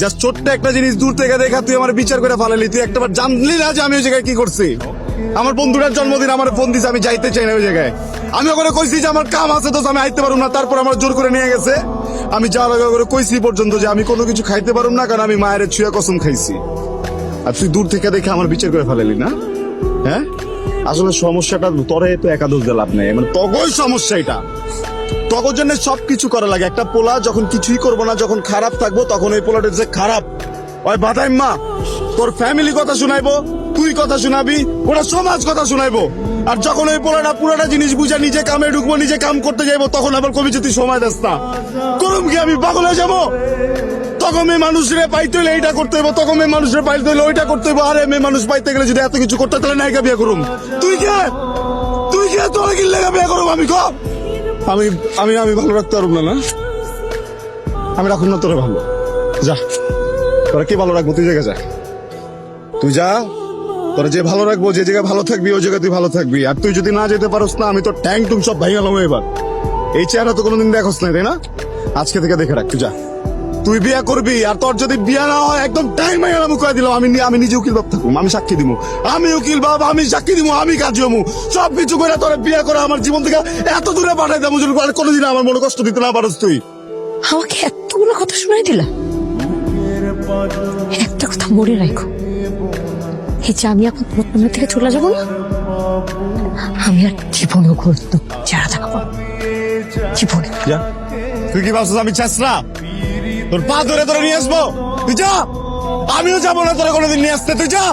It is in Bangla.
জাস্ট ছোট্ট একটা জিনিস দূর থেকে দেখা তুই আমার বিচার করে ফেলালি। তুই একটাবার জানলি না যে আমি ওই জায়গায় কি করছি? আমার বন্ধুটার জন্মদিন আমার ফোন দিছে, আমি যাইতে চাই না ওই জায়গায়। আমি ওখানে কইছি যে আমার কাম আছে, তো আমি আইতে পারুম না, তারপর আমার জোর করে নিয়ে গেছে। আমি যাওয়ার আগে করে কইছি পর্যন্ত যে আমি কোনো কিছু খাইতে পারুম না, কারণ আমি মায়ের ছুঁয়া কসম খাইছি। আর তুই দূর থেকে দেখে আমার বিচার করে ফেলালি না? হ্যাঁ, আসলে সমস্যাটা তোরে তো একাদশ দিয়ে লাভ নেই, মানে তগই সমস্যা এটা। তগর জন্য সবকিছু করা লাগে। একটা পোলা যখন কিছুই করবো না, যখন খারাপ থাকবো, তখন ওই পোলাটা যে খারাপ ওই বাদাই মা তোর ফ্যামিলি কথা শুনাইবো, তুই কথা শুনাবি, ওরা সমাজ কথা শুনাইবো। আর যখন ওই পোলাটা পুরোটা জিনিস বুঝে নিজে কামে ঢুকবো, নিজে কাম করতে যাইবো, তখন আবার কবি যদি সময় দাস না করুম কি আমি পাগল হয়ে যাবো? তখন মেয়ে মানুষরে পাইতে হলে এইটা করতে হইব, তখন মেয়ে মানুষরে পাইতে হলে ওইটা করতে হইব। আরে মেয়ে মানুষ পাইতে গেলে যদি এত কিছু করতে, তাহলে নায়িকা বিয়ে করুম। তুই কে তোরা কি লেগা বিয়ে করুম? আমি কম আমি আমি আমি ভালো রাখতে পারব না? আমি রাখুন না তোরা ভালো। যা, তোরা কি ভালো রাখবো? তুই জায়গা যা, তুই যা। তোরা যে ভালো রাখবো, যে জায়গায় ভালো থাকবি ওই জায়গায় তুই ভালো থাকবি। আর তুই যদি না যেতে পারস না, আমি তোর ট্যাঙ্ক টুং সব ভাই গেলাম এবার। এই চেহারা তো কোনোদিন দেখোস নাই, তাই না? আজকে থেকে দেখে রাখ, তুই যা। তুই বিয়া করবি, আর তোর যদি বিয়া না হয় একদম টাইম আমি কয়ে দিলাম, আমি নিজে উকিল বাপ থাকুম, আমি সাক্ষী দিব, আমি উকিল বাপ, আমি সাক্ষী দিব, আমি কাজী হমু, সব কিছু করে তোর বিয়া করে আমার জীবন থেকে এত দূরে পাঠাই দেবো, কোনোদিন আমার মনে কষ্ট দিতে না পারস তুই। আমাকে এতগুলো কথা শোনাই দিলা। একটা কথা মনে রাখো, এই যে আমি এখন প্রথম থেকে চলে যাবো না, আমি আর জীবনেও গুরুত্ব যারা থাকবো জীবনে। যা, তুই কি ভাবছিস আমি চেষ্টা তোর পা ধরে নিয়ে আসবো? তুই যা, আমিও যাবো না তোরা কোনোদিন নিয়ে আসতে, তুই যা।